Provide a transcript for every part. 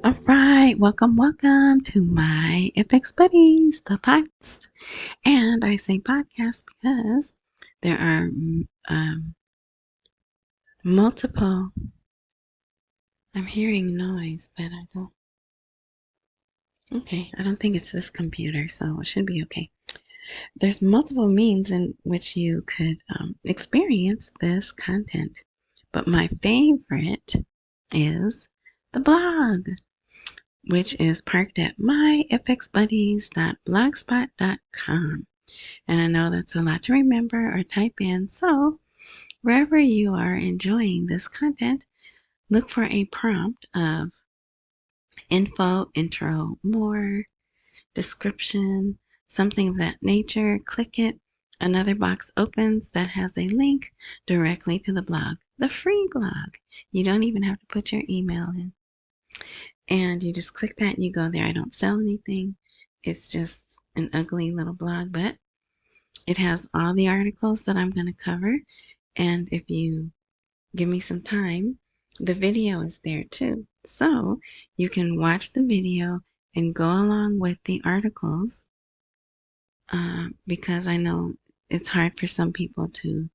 All right, welcome to my FX Buddies, the podcast. And I say podcast because there are multiple. I'm hearing noise, but I don't. Okay, I don't think it's this computer, so it should be okay. There's multiple means in which you could experience this content, but my favorite is the blog, which is parked at myfxbuddies.blogspot.com. And I know that's a lot to remember or type in. So wherever you are enjoying this content, look for a prompt of info, intro, more, description, something of that nature. Click it. Another box opens that has a link directly to the blog, the free blog. You don't even have to put your email in. And you just click that and you go there. I don't sell anything. It's just an ugly little blog, but it has all the articles that I'm going to cover. And if you give me some time, the video is there too. So you can watch the video and go along with the articles because I know it's hard for some people to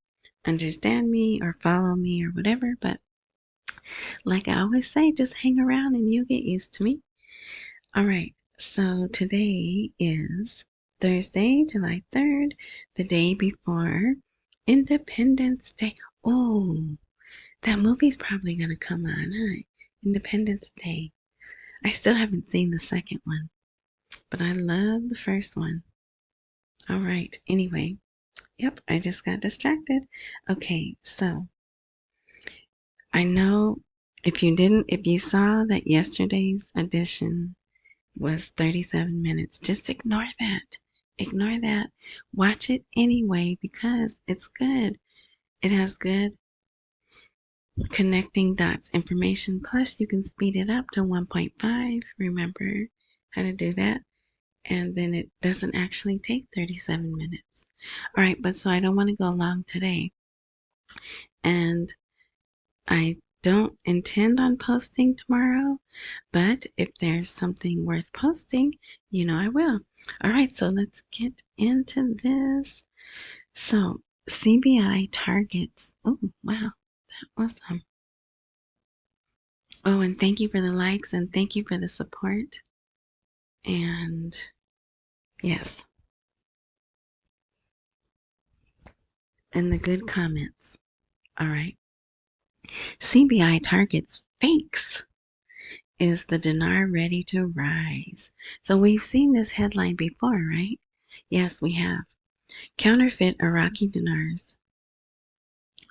understand me or follow me or whatever. But like I always say, just hang around and you'll get used to me. All right. So today is Thursday, July 3rd, the day before Independence Day. Oh, that movie's probably going to come on, huh? Independence Day. I still haven't seen the second one, but I love the first one. All right. Anyway, yep, I just got distracted. Okay, so I know if you saw that yesterday's edition was 37 minutes, just ignore that. Ignore that. Watch it anyway because it's good. It has good connecting dots information. Plus, you can speed it up to 1.5. Remember how to do that. And then it doesn't actually take 37 minutes. All right, but so I don't want to go long today. And I don't intend on posting tomorrow, but if there's something worth posting, I will. All right, so let's get into this. So, CBI targets. Oh, wow, that was Oh, and thank you for the likes and thank you for the support. And yes, and the good comments. All right. CBI targets fakes. Is the dinar ready to rise? So we've seen this headline before, right? Yes, we have. Counterfeit Iraqi dinars.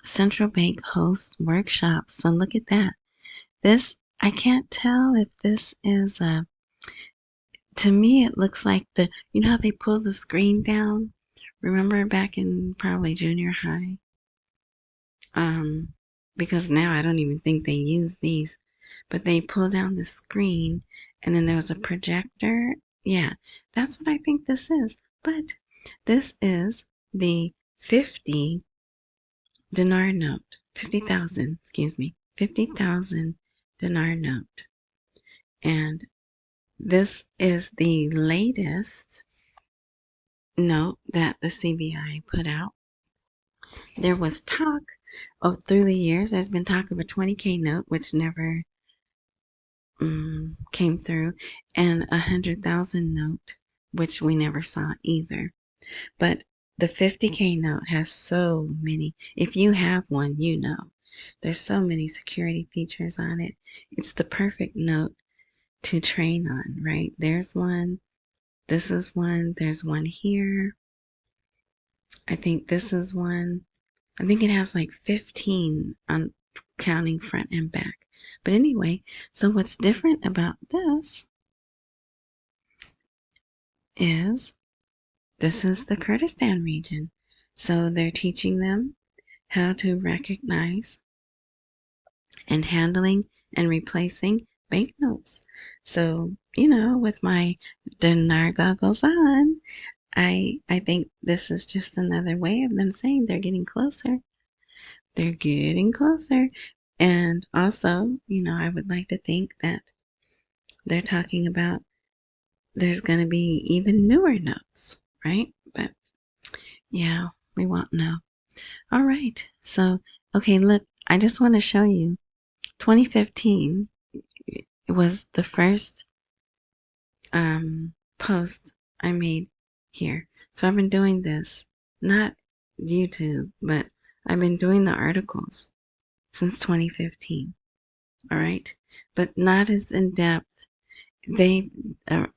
Central bank hosts workshops. So look at that. This, I can't tell if this is to me it looks like you know how they pull the screen down? Remember back in probably junior high? Because now I don't even think they use these, but they pull down the screen and then there was a projector. Yeah, that's what I think this is. But this is the 50 dinar note, 50,000, excuse me, 50,000 dinar note. And this is the latest note that the CBI put out. There was talk through the years, there's been talk of a 20K note, which never came through, and a 100,000 note, which we never saw either. But the 50K note has so many. If you have one, there's so many security features on it. It's the perfect note to train on, right? There's one. This is one. There's one here. I think this is one. I think it has like 15 on counting front and back. But anyway, so what's different about this is this is the Kurdistan region. So they're teaching them how to recognize and handling and replacing banknotes. So, with my dinar goggles on, I think this is just another way of them saying they're getting closer. They're getting closer. And also, I would like to think that they're talking about there's going to be even newer notes, right? But yeah, we won't know. All right. So, okay, look, I just want to show you 2015 was the first post I made here. So I've been doing this, not YouTube, but I've been doing the articles since 2015. All right. But not as in depth.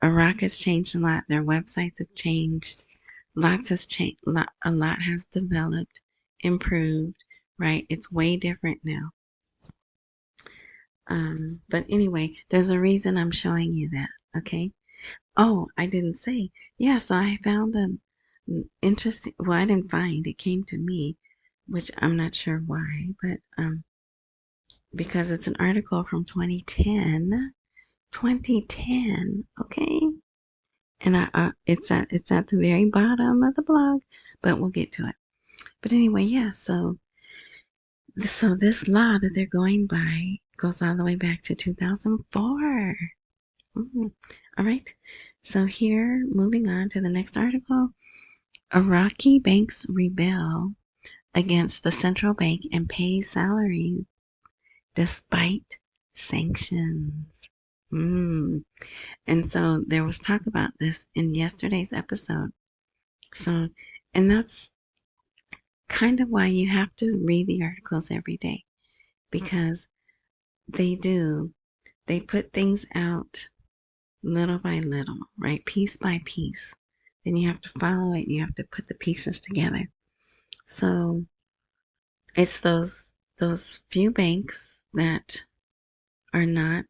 Iraq has changed a lot. Their websites have changed. Lots has changed. A lot has developed, improved, right? It's way different now. But anyway, there's a reason I'm showing you that, okay? Oh, I didn't say. Yeah, so I found an interesting, well, I didn't find, it came to me, which I'm not sure why, but because it's an article from 2010. 2010, okay? And it's at the very bottom of the blog, but we'll get to it. But anyway, yeah, so this law that they're going by goes all the way back to 2004. All right. So here, moving on to the next article, Iraqi banks rebel against the central bank and pay salaries despite sanctions. And so there was talk about this in yesterday's episode. So, and that's kind of why you have to read the articles every day, because they put things out little by little, right? Piece by piece. Then you have to follow it. You have to put the pieces together. So it's those few banks that are not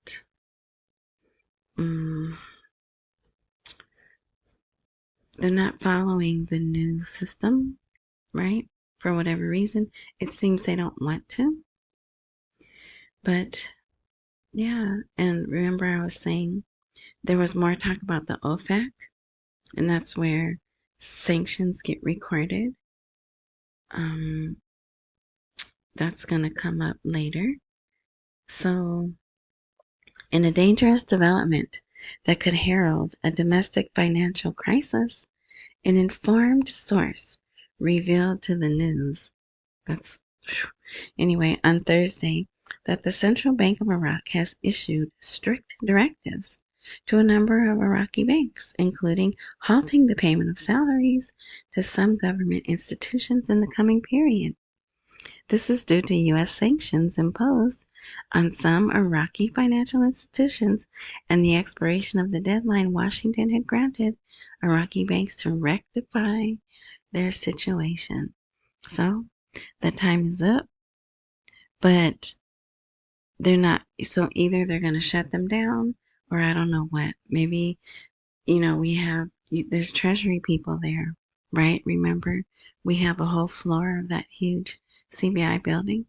they're not following the new system, right? For whatever reason, it seems they don't want to. But yeah, and remember I was saying there was more talk about the OFAC, and that's where sanctions get recorded. That's going to come up later. So, in a dangerous development that could herald a domestic financial crisis, an informed source revealed to the news, that's anyway, on Thursday, that the Central Bank of Iraq has issued strict directives to a number of Iraqi banks, including halting the payment of salaries to some government institutions in the coming period. This is due to U.S. sanctions imposed on some Iraqi financial institutions and the expiration of the deadline Washington had granted Iraqi banks to rectify their situation. So, the time is up, but they're not. So, either they're going to shut them down, or I don't know what. Maybe, there's Treasury people there, right? Remember, we have a whole floor of that huge CBI building.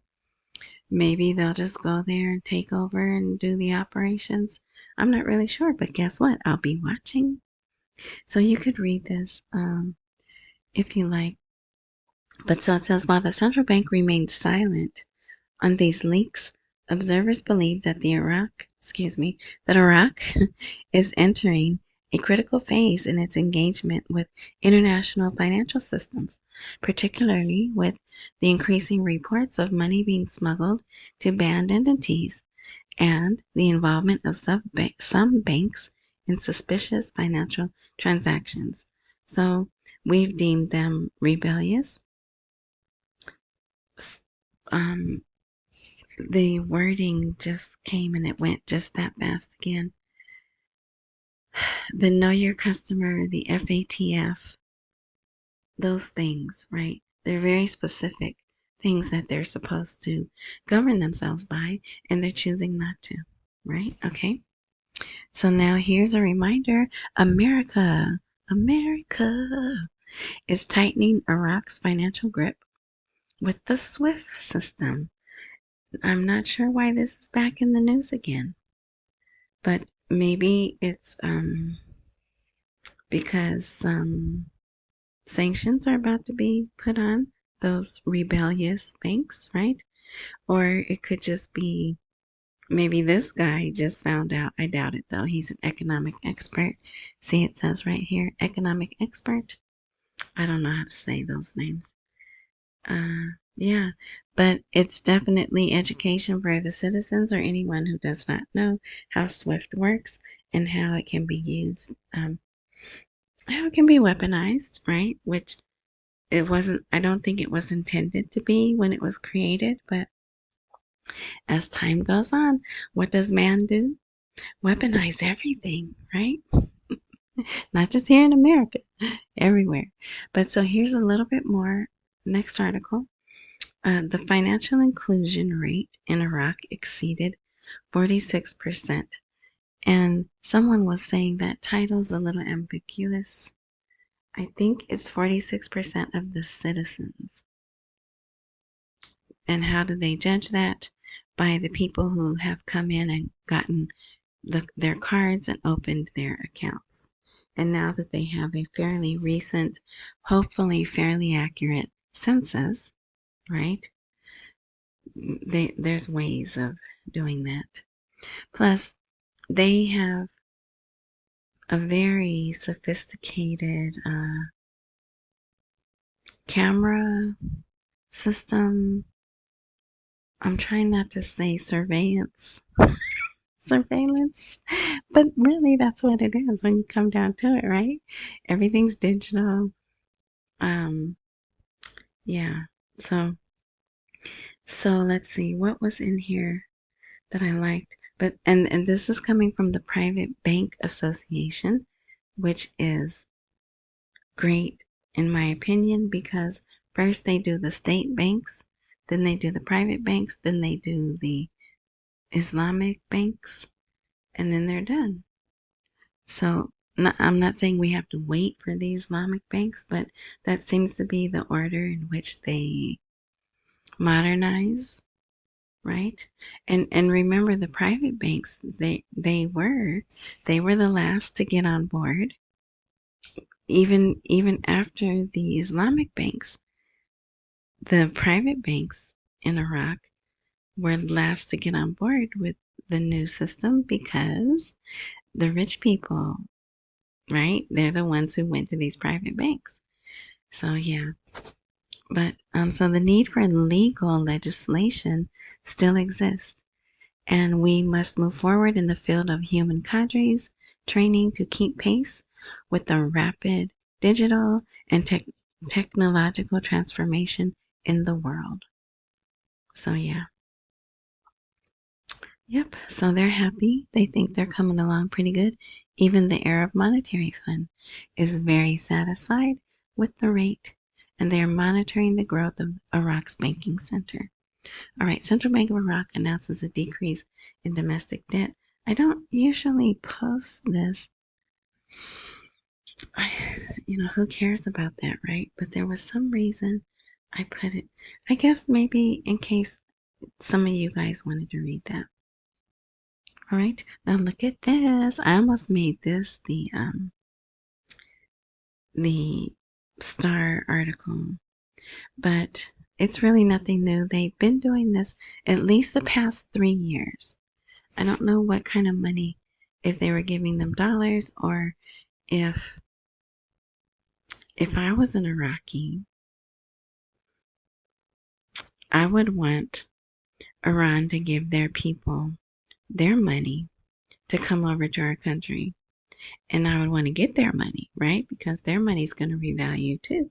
Maybe they'll just go there and take over and do the operations. I'm not really sure, but guess what? I'll be watching. So you could read this if you like. But so it says, while the central bank remains silent on these leaks, observers believe that Iraq is entering a critical phase in its engagement with international financial systems, particularly with the increasing reports of money being smuggled to banned entities and the involvement of some banks in suspicious financial transactions. So we've deemed them rebellious. The wording just came and it went just that fast again. The know your customer, the FATF, those things, right? They're very specific things that they're supposed to govern themselves by, and they're choosing not to, right? Okay. So now here's a reminder. America is tightening Iraq's financial grip with the SWIFT system. I'm not sure why this is back in the news again, but maybe it's because some sanctions are about to be put on those rebellious banks, right? Or it could just be Maybe this guy just found out. I doubt it though. He's an economic expert. See, it says right here, economic expert. I don't know how to say those names. Yeah, but it's definitely education for the citizens or anyone who does not know how SWIFT works and how it can be used, how it can be weaponized, right? Which it wasn't, I don't think it was intended to be when it was created, but as time goes on, what does man do? Weaponize everything, right? Not just here in America, everywhere. But so here's a little bit more. Next article. The financial inclusion rate in Iraq exceeded 46%. And someone was saying that title's a little ambiguous. I think it's 46% of the citizens. And how do they judge that? By the people who have come in and gotten their cards and opened their accounts. And now that they have a fairly recent, hopefully fairly accurate census, right? There's ways of doing that. Plus, they have a very sophisticated camera system. I'm trying not to say surveillance, but really that's what it is when you come down to it, right? Everything's digital. Um, yeah. So let's see what was in here that I liked. But and this is coming from the Private Bank Association, which is great in my opinion because first they do the state banks, then they do the private banks, then they do the Islamic banks, and then they're done. So I'm not saying we have to wait for the Islamic banks, but that seems to be the order in which they modernize, right? And remember the private banks, they were the last to get on board, even after the Islamic banks. The private banks in Iraq were last to get on board with the new system because the rich people, right? They're the ones who went to these private banks. So yeah. But so the need for legal legislation still exists, and we must move forward in the field of human cadres training to keep pace with the rapid digital and technological transformation in the world. So yeah. Yep. So they're happy. They think they're coming along pretty good. Even the Arab Monetary Fund is very satisfied with the rate, and they are monitoring the growth of Iraq's banking center. All right. Central Bank of Iraq announces a decrease in domestic debt. I don't usually post this. Who cares about that, right? But there was some reason I put it. I guess maybe in case some of you guys wanted to read that. All right, now look at this. I almost made this the star article, but it's really nothing new. They've been doing this at least the past 3 years. I don't know what kind of money, if they were giving them dollars or if I was an Iraqi, I would want Iran to give their people their money to come over to our country. And I would want to get their money, right? Because their money's going to revalue too.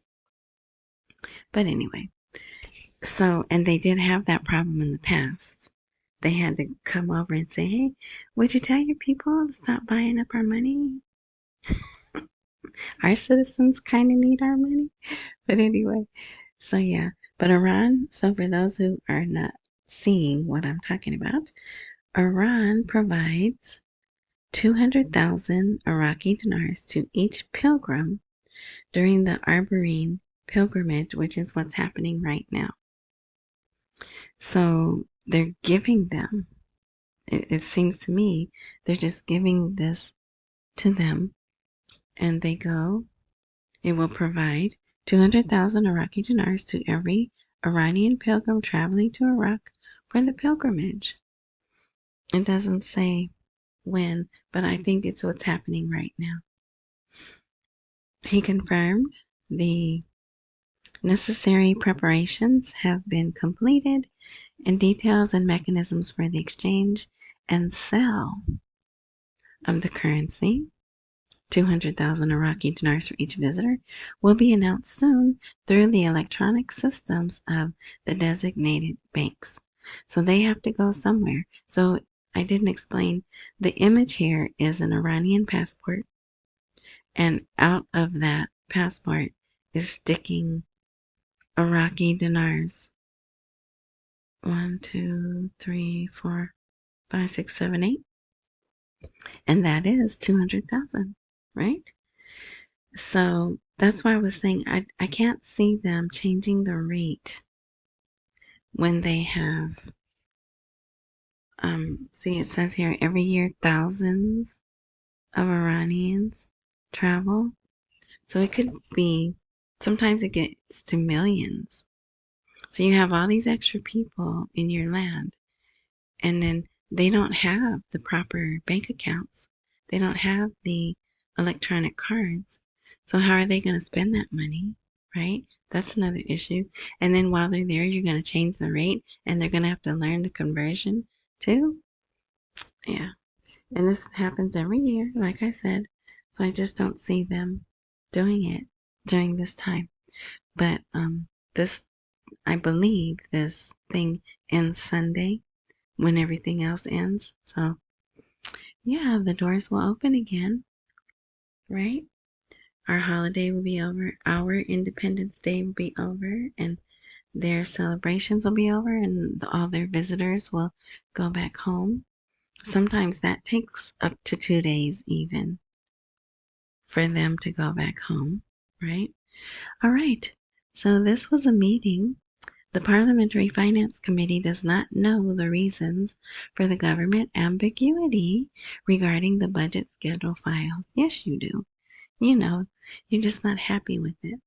But anyway, and they did have that problem in the past. They had to come over and say, hey, would you tell your people to stop buying up our money? Our citizens kind of need our money. But anyway, so yeah. But Iran, so for those who are not seeing what I'm talking about, Iran provides 200,000 Iraqi dinars to each pilgrim during the Arbaeen pilgrimage, which is what's happening right now. So they're giving them, it seems to me, they're just giving this to them and they go, it will provide 200,000 Iraqi dinars to every Iranian pilgrim traveling to Iraq for the pilgrimage. It doesn't say when, but I think it's what's happening right now. He confirmed the necessary preparations have been completed and details and mechanisms for the exchange and sale of the currency, 200,000 Iraqi dinars for each visitor, will be announced soon through the electronic systems of the designated banks. So they have to go somewhere. So I didn't explain, the image here is an Iranian passport, and out of that passport is sticking Iraqi dinars. 1, 2, 3, 4, 5, 6, 7, 8. And that is 200,000, right? So that's why I was saying I can't see them changing the rate when they have, see, it says here every year thousands of Iranians travel. So it could be, sometimes it gets to millions. So you have all these extra people in your land, and then they don't have the proper bank accounts. They don't have the electronic cards. So how are they going to spend that money, right? That's another issue. And then while they're there, you're going to change the rate, and they're going to have to learn the conversion too. Yeah. And this happens every year, like I said. So I just don't see them doing it during this time. But this, I believe this thing ends Sunday when everything else ends. So yeah, the doors will open again, right? Our holiday will be over. Our Independence Day will be over, and their celebrations will be over, and all their visitors will go back home. Sometimes that takes up to 2 days even for them to go back home, right? All right. So this was a meeting. The Parliamentary Finance Committee does not know the reasons for the government ambiguity regarding the budget schedule files. Yes, you do. You know, you're just not happy with it.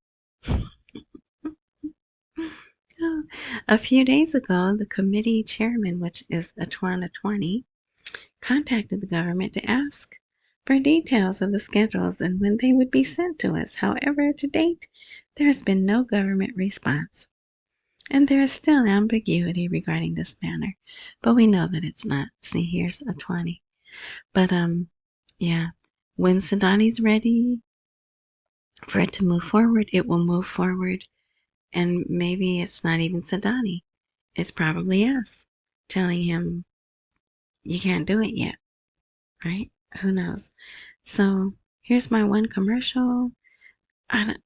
A few days ago, the committee chairman, which is Atwana 20, contacted the government to ask for details of the schedules and when they would be sent to us. However, to date, there has been no government response. And there is still ambiguity regarding this matter, but we know that it's not. See, here's a 20. But yeah, when Sudani's ready for it to move forward, it will move forward. And maybe it's not even Sudani. It's probably us telling him you can't do it yet, right? Who knows? So here's my one commercial.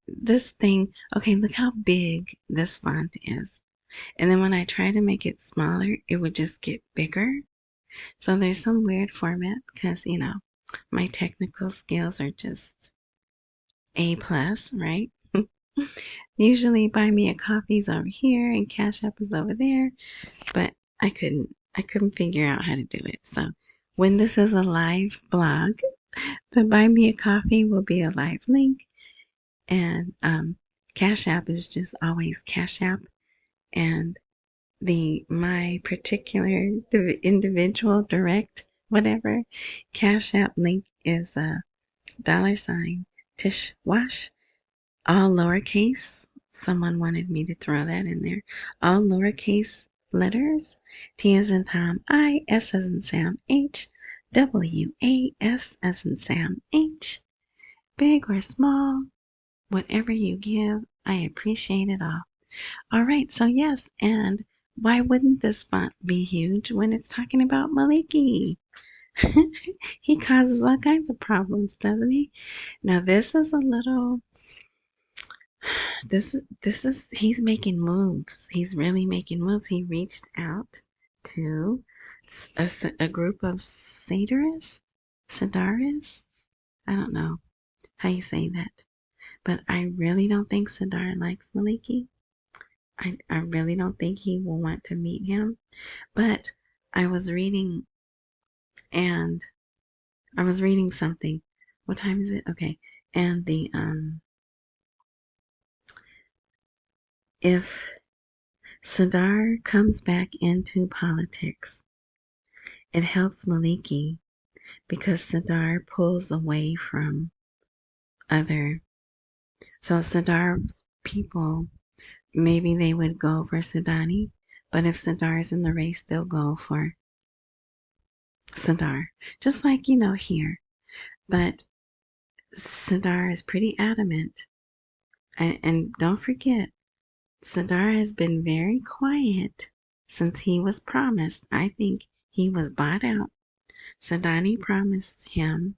This thing, okay, look how big this font is. And then when I try to make it smaller, it would just get bigger. So there's some weird format because, my technical skills are just A plus, right? Usually buy me a coffee's over here and Cash App is over there, but I couldn't figure out how to do it. So when this is a live blog, the buy me a coffee will be a live link, and Cash App is just always Cash App, and my particular individual direct whatever Cash App link is a $ Tish Wash, all lowercase. Someone wanted me to throw that in there. All lowercase letters. T as in Tom, I, S as in Sam, H, W, A, S as in Sam, H. Big or small, whatever you give, I appreciate it all. All right, so yes, and why wouldn't this font be huge when it's talking about Maliki? He causes all kinds of problems, doesn't he? Now this is a little, this is, he's making moves. He's really making moves. He reached out to a group of Sadarists. I don't know how you say that, but I really don't think Sadar likes Maliki. I really don't think he will want to meet him. But I was reading, and I was reading something. What time is it? Okay. And if Sadar comes back into politics it helps Maliki because Sadar pulls away from other. So Sadar's people, maybe they would go for Sudani, but if Sadar's in the race, they'll go for Sadar. Just like, here. But Sadar is pretty adamant. And don't forget, Sadar has been very quiet since he was promised. I think he was bought out. Sadani promised him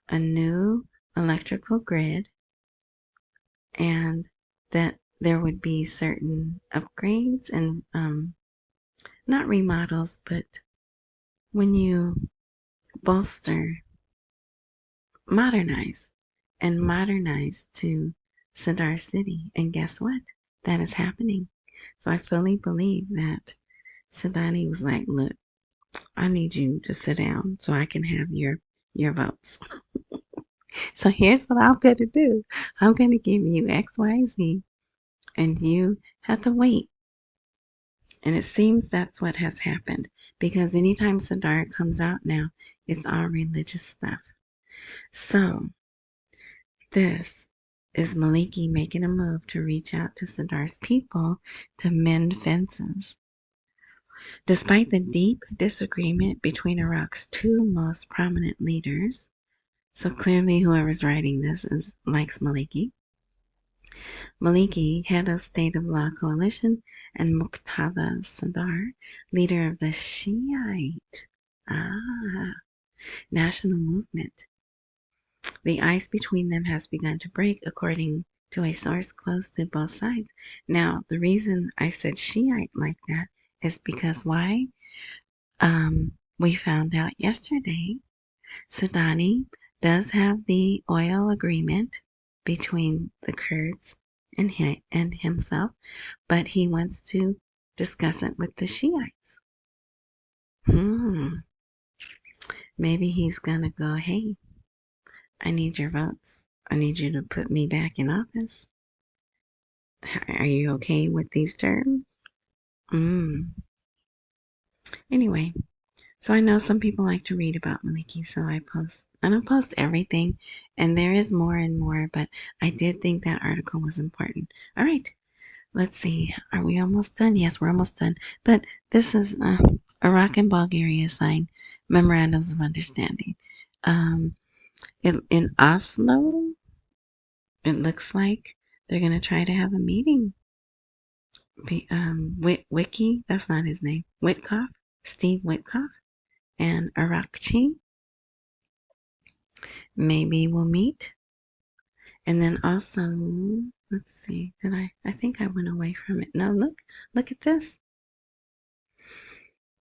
a new electrical grid and that there would be certain upgrades and not remodels, but when you bolster, modernize to Sadar City. And guess what? That is happening. So I fully believe that Sadani was like, look, I need you to sit down so I can have your votes. So here's what I'm going to do. I'm going to give you X, Y, Z, and you have to wait. And it seems that's what has happened because anytime Sadar comes out now, it's all religious stuff. So this is Maliki making a move to reach out to Sadar's people to mend fences. Despite the deep disagreement between Iraq's two most prominent leaders, so clearly whoever's writing this likes Maliki. Maliki, head of State of Law Coalition, and Muqtada Sadar, leader of the Shiite national movement. The ice between them has begun to break, according to a source close to both sides. Now, the reason I said Shiite like that is because why? We found out yesterday Sudani does have the oil agreement between the Kurds and himself, but he wants to discuss it with the Shiites. Maybe he's gonna go, hey, I need your votes. I need you to put me back in office. Are you okay with these terms? Anyway, so I know some people like to read about Maliki, so I post. I don't post everything, and there is more and more, but I did think that article was important. All right, let's see. Are we almost done? Yes, we're almost done. But this is Iraq and Bulgaria signed memorandums of understanding. In Oslo, it looks like they're going to try to have a meeting. Wiki, that's not his name. Witkoff, Steve Witkoff, and Arakchi. Maybe we'll meet. And then also, let's see, I think I went away from it. No, look at this.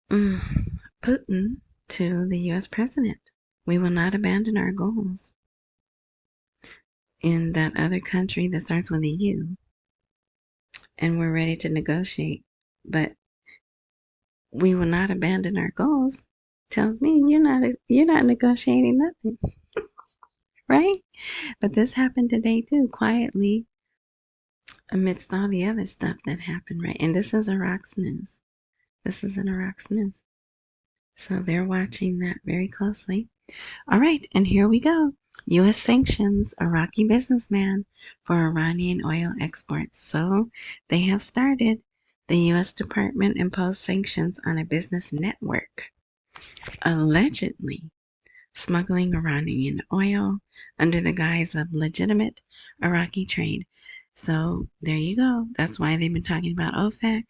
Putin to the U.S. president. We will not abandon our goals in that other country that starts with a U. And we're ready to negotiate. But we will not abandon our goals tells me you're not negotiating nothing. Right? But this happened today too, quietly, amidst all the other stuff that happened, right? And this is Iraq's news. This is in Iraq's news. So they're watching that very closely. All right, and here we go. U.S. sanctions Iraqi businessman for Iranian oil exports. So they have started. The U.S. Department imposed sanctions on a business network, allegedly smuggling Iranian oil under the guise of legitimate Iraqi trade. So there you go. That's why they've been talking about OPEC.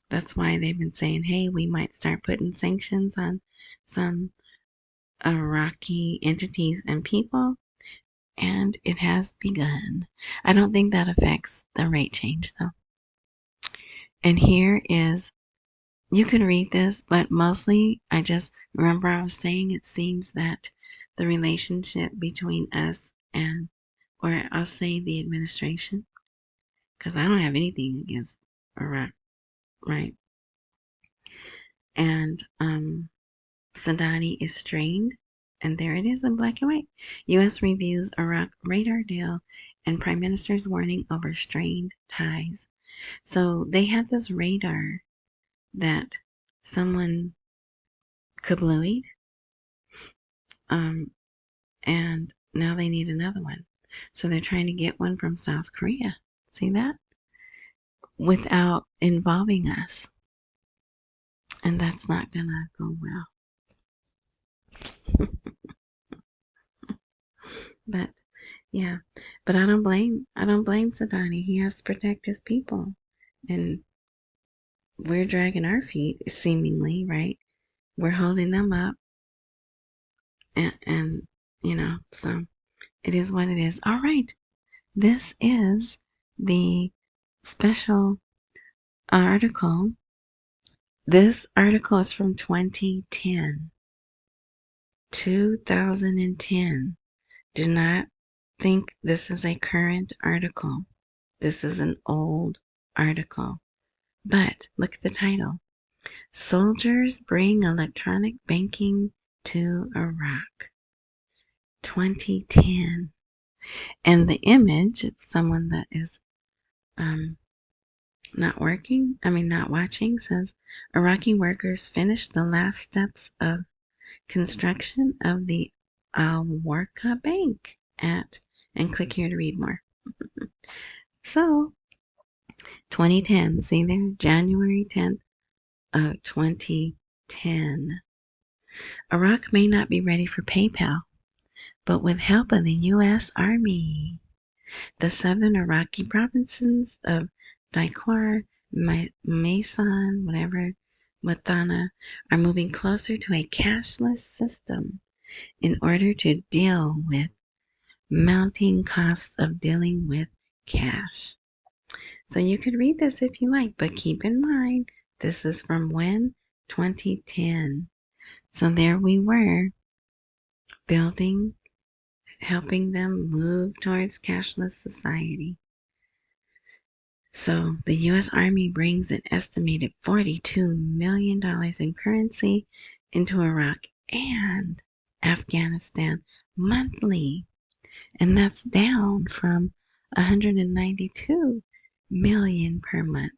That's why they've been saying, hey, we might start putting sanctions on some Iraqi entities and people. And it has begun. I don't think that affects the rate change, though. And here is, you can read this, but mostly I just remember I was saying it seems that the relationship between us and, or I'll say the administration, because I don't have anything against Iraq, right? And Sadani is strained, and there it is in black and white. U.S. reviews Iraq radar deal and Prime Minister's warning over strained ties. So they had this radar that someone kablooied. And now they need another one. So they're trying to get one from South Korea. See that? Without involving us. And that's not gonna go well. But yeah. But I don't blame Sadani. He has to protect his people. And we're dragging our feet, seemingly, right? We're holding them up. And so it is what it is. All right. This is the special article. This article is from 2010. 2010. Do not think this is a current article. This is an old article. But look at the title. Soldiers bring electronic banking to Iraq. 2010. And the image of someone that is not watching, says Iraqi workers finished the last steps of construction of the Al-Warqa Bank and click here to read more. So, 2010, see there, January 10th of 2010. Iraq may not be ready for PayPal, but with help of the U.S. Army, the southern Iraqi provinces of Dakwar, Maysan, Mutana, are moving closer to a cashless system in order to deal with mounting costs of dealing with cash. So you could read this if you like, but keep in mind, this is from when? 2010. So there we were, helping them move towards cashless society. So the U.S. Army brings an estimated $42 million in currency into Iraq and Afghanistan monthly. And that's down from 192 million per month.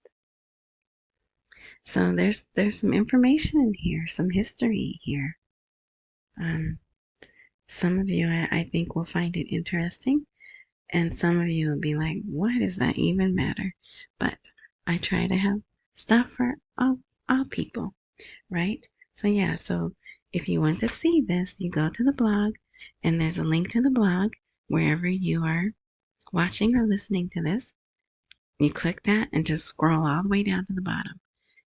So there's some information in here, some history here. Some of you I think will find it interesting, and some of you will be like, "What does that even matter?" But I try to have stuff for all people, right? So yeah, so if you want to see this, you go to the blog, and there's a link to the blog wherever you are watching or listening to this. You click that and just scroll all the way down to the bottom.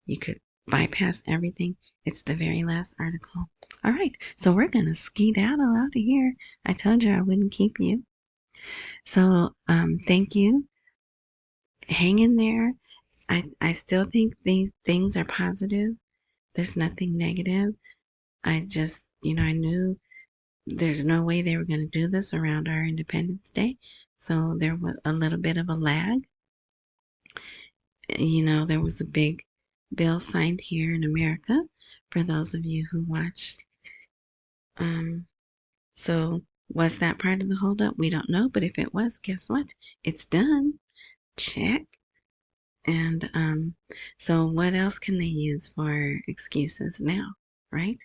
You could bypass everything. It's the very last article. All right, so we're going to skedaddle out of here. I told you I wouldn't keep you. So thank you. Hang in there. I still think these things are positive. There's nothing negative. I just, I knew there's no way they were going to do this around our Independence Day. So there was a little bit of a lag. There was a big bill signed here in America for those of you who watch. So was that part of the holdup? We don't know, but if it was, guess what? It's done. Check. And so what else can they use for excuses now, right?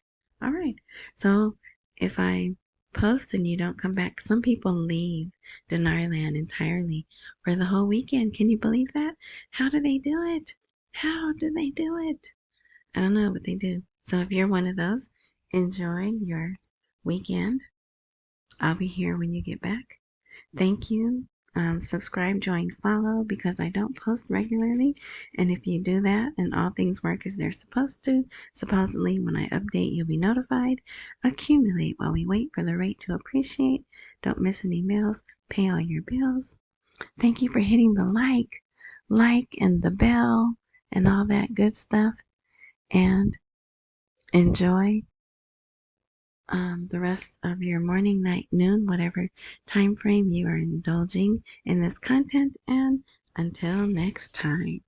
All right. So if I post and you don't come back, some people leave Dinarland entirely for the whole weekend. Can you believe that? How do they do it? How do they do it? I don't know, but they do. So if you're one of those, enjoy your weekend. I'll be here when you get back. Thank you. Subscribe, join, follow, because I don't post regularly. And if you do that and all things work as they're supposed to, supposedly when I update, you'll be notified. Accumulate while we wait for the rate to appreciate. Don't miss any mails. Pay all your bills. Thank you for hitting the like and the bell and all that good stuff. And enjoy the rest of your morning, night, noon, whatever time frame you are indulging in this content. And until next time.